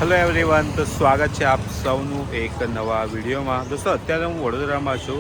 Hello everyone, તો સ્વાગત છે આપ સૌનું એક નવા વિડીયોમાં. દોસ્તો, અત્યારે હું વડોદરામાં છું.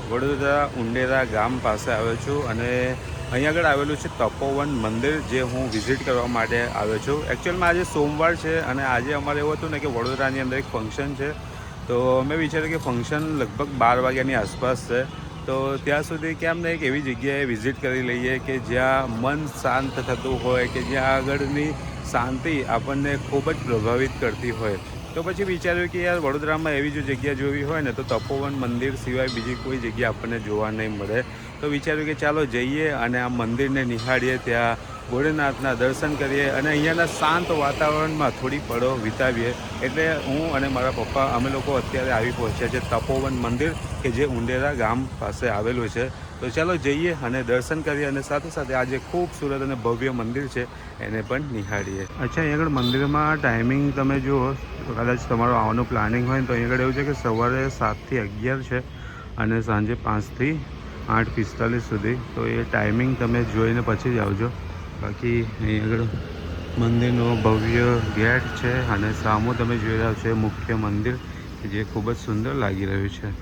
વડોદરા ઉંડેરા ગામ પાસે આવ્યો છું અને અહીં આગળ આવેલું છે તપોવન મંદિર, જે હું વિઝિટ કરવા માટે આવ્યો છું. એકચ્યુઅલમાં આજે સોમવાર છે અને આજે અમારે એવું હતું ને કે વડોદરાની અંદર એક ફંક્શન છે. તો મેં વિચાર્યું કે ફંક્શન લગભગ 12 વાગ્યાની આસપાસ છે, તો ત્યાં સુધી કેમ ને એક એવી જગ્યાએ વિઝિટ કરી લઈએ કે જ્યાં મન શાંત થતું હોય, કે જ્યાં આગળની શાંતિ આપણને ખૂબ જ પ્રભાવિત કરતી હોય. તો પછી વિચાર્યું કે યાર, વડોદરામાં એવી જો જગ્યા જોવી હોય ને તો તપોવન મંદિર સિવાય બીજી કોઈ જગ્યા આપણને જોવા નહીં મળે. તો વિચાર્યું કે ચાલો જઈએ અને આ મંદિરને નિહાળીએ, ત્યાં ભોળેનાથના દર્શન કરીએ અને અહીંયાના શાંત વાતાવરણમાં થોડી પળો વિતાવીએ. એટલે હું અને મારા પપ્પા અમે લોકો અત્યારે આવી પહોંચ્યા છે તપોવન મંદિર, કે જે ઉંડેરા ગામ પાસે આવેલું છે. તો ચાલો જઈએ અને દર્શન કરીએ અને સાથે સાથે આ જે ખૂબસૂરત અને ભવ્ય મંદિર છે એને પણ નિહાળીએ. અચ્છા, અહીં આગળ મંદિરમાં ટાઈમિંગ તમે જુઓ, કદાચ તમારું આવવાનું પ્લાનિંગ હોય તો અહીં આગળ એવું છે કે સવારે 7 થી 11 છે અને સાંજે 5 થી 8:45 સુધી. તો એ ટાઈમિંગ તમે જોઈને પછી જ આવજો. બાકી અહીં આગળ મંદિરનો ભવ્ય ગેટ છે અને સામું તમે જોઈ રહ્યા છો મુખ્ય મંદિર, કે જે ખૂબ જ સુંદર લાગી રહ્યું છે.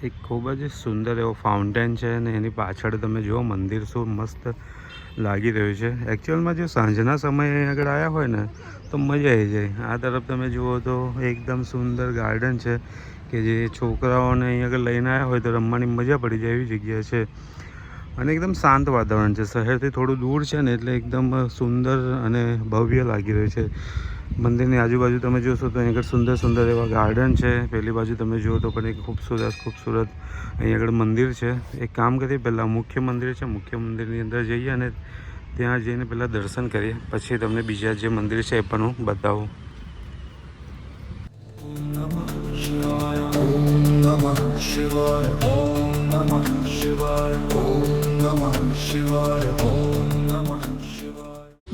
એક ખૂબ જ સુંદર એવો ફાઉન્ટેન છે અને એની પાછળ તમે જુઓ મંદિર શું મસ્ત લાગી રહ્યું છે. એકચ્યુઅલમાં જો સાંજના સમયે અહીં આગળ આવ્યા હોય ને તો મજા આવી જાય. આ તરફ તમે જુઓ તો એકદમ સુંદર ગાર્ડન છે, કે જે છોકરાઓને અહીં આગળ લઈને આવ્યા હોય તો રમવાની મજા પડી જાય એવી જગ્યા છે. અને એકદમ શાંત વાતાવરણ છે, શહેરથી થોડું દૂર છે ને, એટલે એકદમ સુંદર અને ભવ્ય લાગી રહ્યું છે. મંદિરની આજુબાજુ તમે જોશો તો અહીં આગળ સુંદર સુંદર એવા ગાર્ડન છે. પેલી બાજુ તમે જુઓ તો પણ એક ખૂબસૂરત અહીં આગળ મંદિર છે. એક કામ કરીએ, પહેલાં મુખ્ય મંદિર છે, મુખ્ય મંદિરની અંદર જઈએ અને ત્યાં જઈને પહેલાં દર્શન કરીએ, પછી તમને બીજા જે મંદિર છે એ પણ હું બતાવું.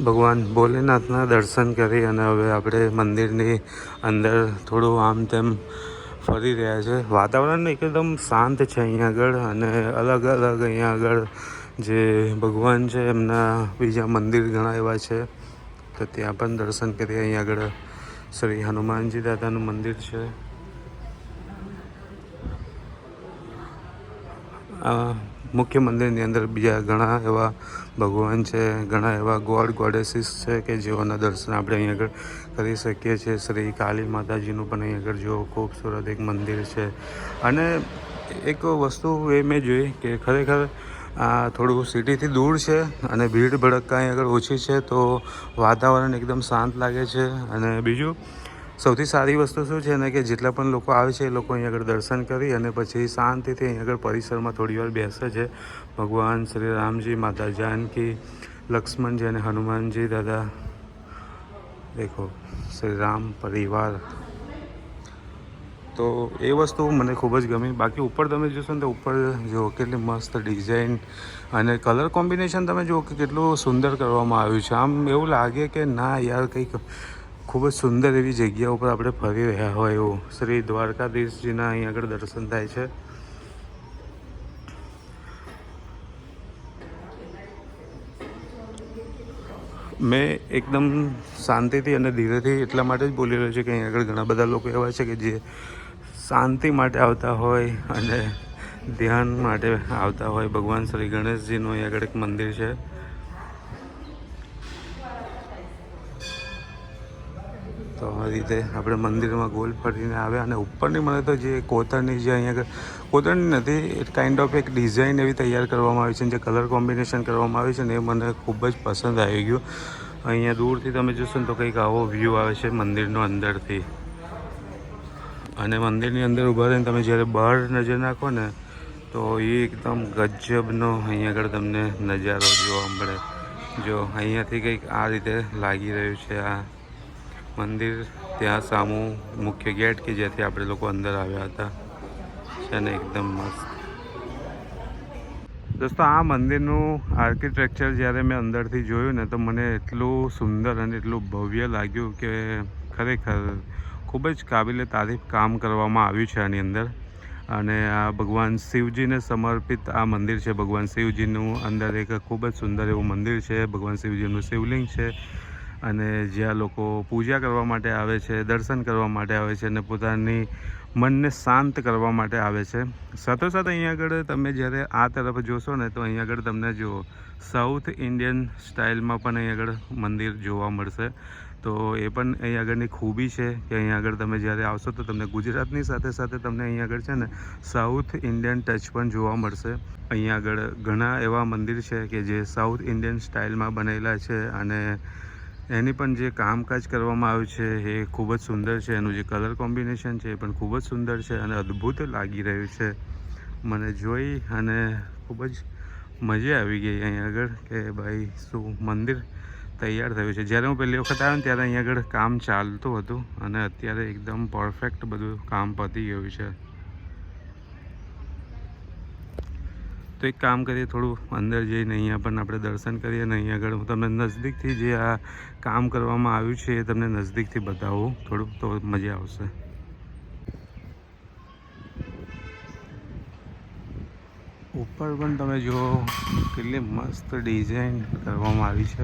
ભગવાન ભોલેનાથના દર્શન કરી અને હવે આપણે મંદિરની અંદર થોડું આમ તેમ ફરી રહ્યા છે. વાતાવરણ એકદમ શાંત છે અહીંયા આગળ, અને અલગ અલગ અહીંયા આગળ જે ભગવાન છે એમના બીજા મંદિર ઘણા એવા છે, તો ત્યાં પણ દર્શન કરીએ. અહીંયા આગળ શ્રી હનુમાનજી દાદાનું મંદિર છે. મુખ્ય મંદિરની અંદર બીજા ઘણા એવા ભગવાન છે, ઘણા એવા ગોડ ગોડેસીસ છે કે જેઓના દર્શન આપણે અહીં આગળ કરી શકીએ છીએ. શ્રી કાલી માતાજીનું પણ અહીં આગળ જો ખૂબસૂરત એક મંદિર છે. અને એક વસ્તુ એ મેં જોઈ કે ખરેખર આ થોડું સિટીથી દૂર છે અને ભીડ ભડક્કા અહીં આગળ ઓછી છે, તો વાતાવરણ એકદમ શાંત લાગે છે. અને બીજું સૌથી સારી વસ્તુ શું છે ને, કે જેટલા પણ લોકો આવે છે એ લોકો અહીં આગળ દર્શન કરી અને પછી શાંતિથી અહીં આગળ પરિસરમાં થોડી વાર બેસે છે. ભગવાન શ્રી રામજી, માતા જાનકી, લક્ષ્મણજી અને હનુમાનજી દાદા, દેખો શ્રી રામ પરિવાર. તો એ વસ્તુ મને ખૂબ જ ગમી. બાકી ઉપર તમે જોશો ને તો ઉપર જુઓ કેટલી મસ્ત ડિઝાઇન અને કલર કોમ્બિનેશન તમે જુઓ કે કેટલું સુંદર કરવામાં આવ્યું છે. આમ એવું લાગે કે ના યાર, કંઈક ખૂબ જ સુંદર એવી જગ્યા ઉપર આપણે ફરી રહ્યા હોય એવું. શ્રી દ્વારકાધીશજીના અહીં આગળ દર્શન થાય છે. મેં એકદમ શાંતિથી અને ધીરેથી એટલા માટે જ બોલી રહ્યો છું કે અહીં આગળ ઘણા બધા લોકો એવા છે કે જે શાંતિ માટે આવતા હોય અને ધ્યાન માટે આવતા હોય. ભગવાન શ્રી ગણેશજીનું અહીં આગળ એક મંદિર છે. તો આ રીતે આપણે મંદિરમાં ગોલ ફરીને આવ્યા અને ઉપરની મને તો જે કોતરની જે અહીંયા આગળ કોતરની નથી, એ કાઇન્ડ ઓફ એક ડિઝાઇન એવી તૈયાર કરવામાં આવી છે, જે કલર કોમ્બિનેશન કરવામાં આવી છે ને, એ મને ખૂબ જ પસંદ આવી ગયું. અહીંયા દૂરથી તમે જોશો ને તો કંઈક આવો વ્યૂ આવે છે મંદિરનો અંદરથી. અને મંદિરની અંદર ઊભા રહીને તમે જ્યારે બહાર નજર નાખો ને તો એ એકદમ ગજબનો અહીં આગળ તમને નજારો જોવા મળે. જો અહીંયાથી કંઈક આ રીતે લાગી રહ્યું છે આ મંદિર. ત્યાં સામું મુખ્ય ગેટ કે જ્યાંથી આપણે લોકો અંદર આવ્યા હતા છે ને, એકદમ મસ્ત. દોસ્તો, આ મંદિરનું આર્કિટેક્ચર જ્યારે મેં અંદરથી જોયું ને તો મને એટલું સુંદર અને એટલું ભવ્ય લાગ્યું કે ખરેખર ખૂબ જ કાબિલે તારીફ કામ કરવામાં આવ્યું છે આની અંદર. અને આ ભગવાન શિવજીને સમર્પિત આ મંદિર છે. ભગવાન શિવજીનું અંદર એક ખૂબ જ સુંદર એવું મંદિર છે. ભગવાન શિવજીનું શિવલિંગ છે અને જ્યાં લોકો પૂજા કરવા માટે આવે છે, દર્શન કરવા માટે આવે છે અને પોતાની મનને શાંત કરવા માટે આવે છે. સાથોસાથ અહીંયા આગળ તમે જ્યારે આ તરફ જોશો ને તો અહીંયા આગળ તમને જો સાઉથ ઇન્ડિયન સ્ટાઇલમાં પણ અહીંયા આગળ મંદિર જોવા મળશે. તો એ પણ અહીંયા આગળની ખૂબી છે કે અહીંયા આગળ તમે જ્યારે આવશો તો તમને ગુજરાતની સાથે સાથે તમને અહીંયા આગળ છે ને સાઉથ ઇન્ડિયન ટચ પણ જોવા મળશે. અહીંયા આગળ ઘણા એવા મંદિર છે કે જે સાઉથ ઇન્ડિયન સ્ટાઇલમાં બનેલા છે અને એની પણ જે કામકાજ કરવામાં આવ્યું છે એ ખૂબ જ સુંદર છે. એનું જે કલર કોમ્બિનેશન છે એ પણ ખૂબ જ સુંદર છે અને અદ્ભુત લાગી રહ્યું છે. મને જોઈ અને ખૂબ જ મજા આવી ગઈ અહીંયા આગળ કે ભાઈ શું મંદિર તૈયાર થયું છે. જ્યારે હું પહેલી વખત આવ્યો ને ત્યારે અહીંયા આગળ કામ ચાલતું હતું અને અત્યારે એકદમ પરફેક્ટ બધું કામ પતી ગયું છે. તો એક કામ કરીએ, થોડું અંદર જઈને અહીંયા પણ આપણે દર્શન કરીએ અને અહીંયા આગળ હું તમને નજદીકથી જે આ કામ કરવામાં આવ્યું છે એ તમને નજદીકથી બતાવું થોડું, તો મજા આવશે. ઉપર પણ તમે જુઓ કેટલી મસ્ત ડિઝાઇન કરવામાં આવી છે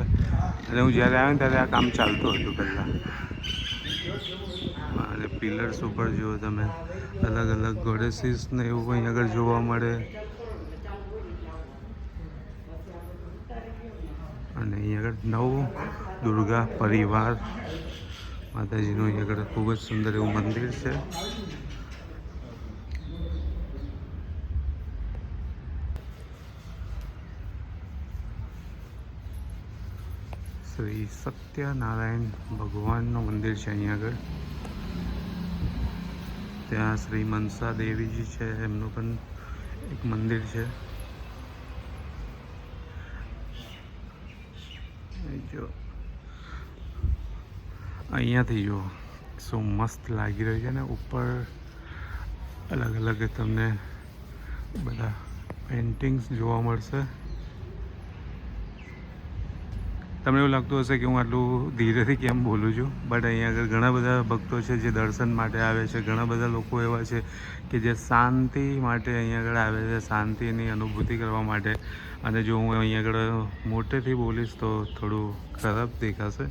અને હું જ્યારે આવ્યો ત્યારે આ કામ ચાલતું હતું પહેલાં. અને પિલર્સ ઉપર જુઓ તમે અલગ અલગ ગોડેસીસ ને એવું અહીં આગળ જોવા મળે. અને અહીં આગળ નવ દુર્ગા પરિવાર માતાજીનું અહીં આગળ ખૂબ જ સુંદર એવું મંદિર છે. શ્રી સત્યનારાયણ ભગવાનનું મંદિર છે અહીં આગળ. ત્યાં શ્રી મનસા દેવીજી છે, એમનું પણ એક મંદિર છે. જો અહીંયાથી જો શું મસ્ત લાગી રહ્યું છે ને. ઉપર અલગ અલગ તમને બધા પેઇન્ટિંગ્સ જોવા મળશે. તમને એવું લાગતું હશે કે હું આટલું ધીરેથી કેમ બોલું છું, બટ અહીંયા આગળ ઘણા બધા ભક્તો છે જે દર્શન માટે આવે છે. ઘણા બધા લોકો એવા છે કે જે શાંતિ માટે અહીંયા આગળ આવે છે, શાંતિની અનુભૂતિ કરવા માટે. અને જો હું અહીંયા આગળ મોટેથી બોલીશ તો થોડું ખરાબ દેખાશે,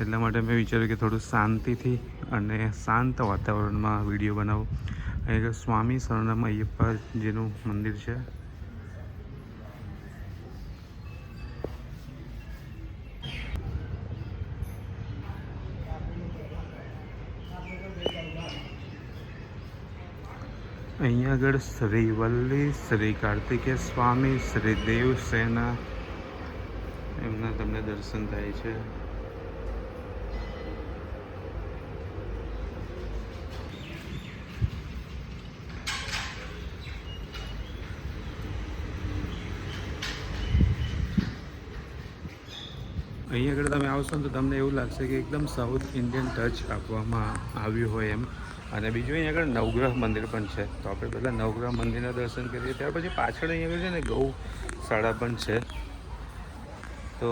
એટલા માટે મેં વિચાર્યું કે થોડું શાંતિથી અને શાંત વાતાવરણમાં વિડીયો બનાવું. અહીં આગળ સ્વામી શરણમ અયપ્પાજીનું મંદિર છે. અહીંયા આગળ શ્રી વલ્લી, શ્રી કાર્તિકેય સ્વામી, શ્રી દેવસેના એમના તમને દર્શન થાય છે. અહીં આગળ તમે આવશો ને તો તમને એવું લાગશે કે એકદમ સાઉથ ઇન્ડિયન ટચ આપવામાં આવ્યું હોય એમ. અને બીજું અહીં આગળ નવગ્રહ મંદિર પણ છે. તો આપણે પહેલાં નવગ્રહ મંદિરના દર્શન કરીએ, ત્યાર પછી પાછળ અહીં આગળ છે ને ગૌશાળા પણ છે. તો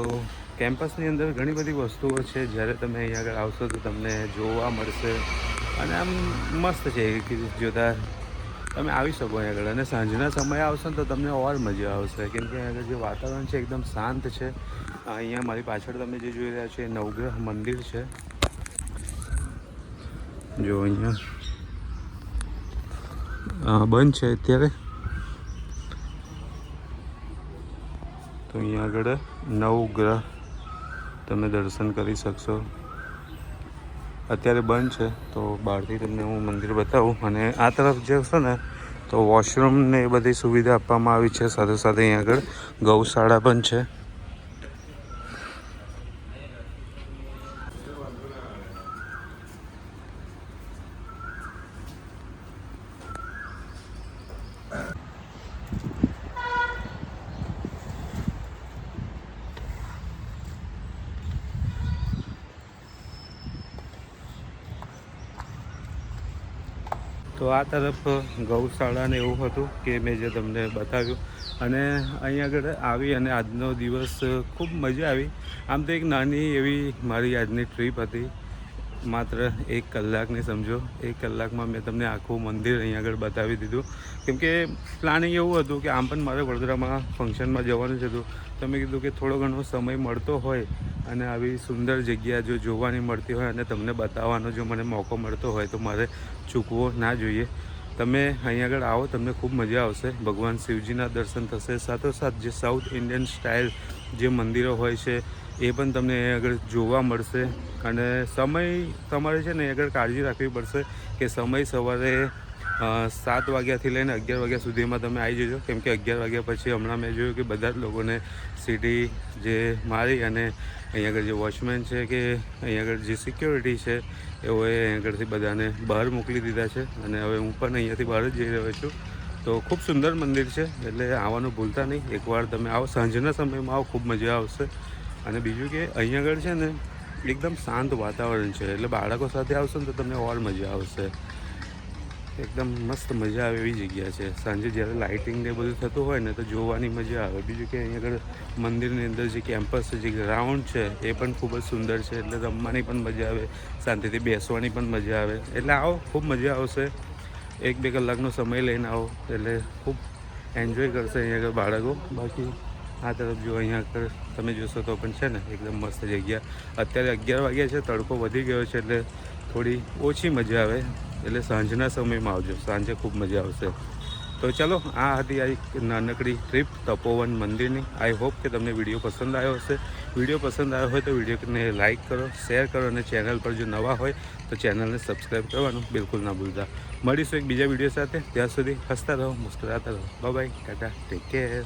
કેમ્પસની અંદર ઘણી બધી વસ્તુઓ છે. જ્યારે તમે અહીં આગળ આવશો તો તમને જોવા મળશે અને આમ મસ્ત છે કે જોતા તમે આવી શકો અહીં આગળ. અને સાંજના સમયે આવશો ને તો તમને ઓર મજા આવશે, કેમ કે અહીં આગળ જે વાતાવરણ છે એકદમ શાંત છે. અહીંયા મારી પાછળ તમે જે જોઈ રહ્યા છો એ નવગ્રહ મંદિર છે. જો અહીંયા બંધ છે અત્યારે. તો અહીંયા આગળ નવગ્રહ તમે દર્શન કરી શકશો. અત્યારે બંધ છે, તો બહારથી તમને હું મંદિર બતાવું. અને આ તરફ જશો ને તો વોશરૂમ ને એ બધી સુવિધા આપવામાં આવી છે. સાથે સાથે અહીંયા આગળ ગૌશાળા પણ છે. તો આ તરફ ગૌશાળા ને એવું હતું કે મેં જે તમને બતાવ્યું. અને અહીં આગળ આવી અને આજનો દિવસ ખૂબ મજા આવી. આમ તો એક નાની એવી મારી આજની ટ્રીપ હતી. માત્ર 1 કલાકની સમજો. 1 કલાકમાં મેં તમને આખું મંદિર અહીંયા આગળ બતાવી દીધું. કેમ કે પ્લાનિંગ એવું હતું કે આમ પણ મારે વડોદરામાં ફંક્શનમાં જવાનું જ હતું. તો મેં કીધું કે થોડો ઘણો સમય મળતો હોય અને આવી સુંદર જગ્યા જો જોવાની મળતી હોય અને તમને બતાવવાનો જો મને મોકો મળતો હોય તો મારે ચૂકવો ના જોઈએ. તમે અહીં આગળ આવો, તમને ખૂબ મજા આવશે. ભગવાન શિવજીના દર્શન થશે, સાથોસાથ જે સાઉથ ઇન્ડિયન સ્ટાઇલ જે મંદિરો હોય છે એ પણ તમને અહીં આગળ જોવા મળશે. અને સમય તમારે છે ને અહીં આગળ કાળજી રાખવી પડશે કે સમય સવારે 7 વાગ્યાથી લઈને 11 વાગ્યા સુધીમાં તમે આવી જજો. કેમ કે 11 વાગ્યા પછી હમણાં મેં જોયું કે બધા જ લોકોને સીટી જે મારી અને અહીં આગળ જે વોચમેન છે કે અહીં આગળ જે સિક્યોરિટી છે એઓએ અહીં આગળથી બધાને બહાર મોકલી દીધા છે. અને હવે હું પણ અહીંયાથી બહાર જ જઈ રહ્યો છું. તો ખૂબ સુંદર મંદિર છે, એટલે આવવાનું ભૂલતા નહીં. એકવાર તમે આવો, સાંજના સમયમાં આવો, ખૂબ મજા આવશે. અને બીજું કે અહીં આગળ છે ને એકદમ શાંત વાતાવરણ છે, એટલે બાળકો સાથે આવશો ને તો તમને ઓર મજા આવશે. એકદમ મસ્ત મજા આવે એવી જગ્યા છે. સાંજે જ્યારે લાઇટિંગ ને બધું થતું હોય ને તો જોવાની મજા આવે. બીજું કે અહીં આગળ મંદિરની અંદર જે કેમ્પસ છે, જે ગ્રાઉન્ડ છે એ પણ ખૂબ જ સુંદર છે, એટલે રમવાની પણ મજા આવે, શાંતિથી બેસવાની પણ મજા આવે. એટલે આવો, ખૂબ મજા આવશે. 1-2 કલાકનો સમય લઈને આવો એટલે ખૂબ એન્જોય કરશે અહીં આગળ બાળકો. બાકી આ તરફ જો અહીંયા આગળ તમે જોશો તો પણ છે ને એકદમ મસ્ત જગ્યા. અત્યારે 11 વાગ્યા છે, તડકો વધી ગયો છે એટલે થોડી ઓછી મજા આવે. એટલે સાંજના સમયમાં આવજો, સાંજે ખૂબ મજા આવશે. તો ચાલો, આ હતી આ એક નાનકડી ટ્રીપ તપોવન મંદિરની. આઈ હોપ કે તમને વિડીયો પસંદ આવ્યો હશે. વિડીયો પસંદ આવ્યો હોય તો વિડીયોને લાઇક કરો, શેર કરો અને ચેનલ પર જો નવા હોય તો ચેનલને સબસ્ક્રાઈબ કરવાનું બિલકુલ ના ભૂલતા. મળીશું એક બીજા વિડીયો સાથે. ત્યાં સુધી હસતા રહો, મુસ્કરાતા રહો. Bye bye, Tata, take care.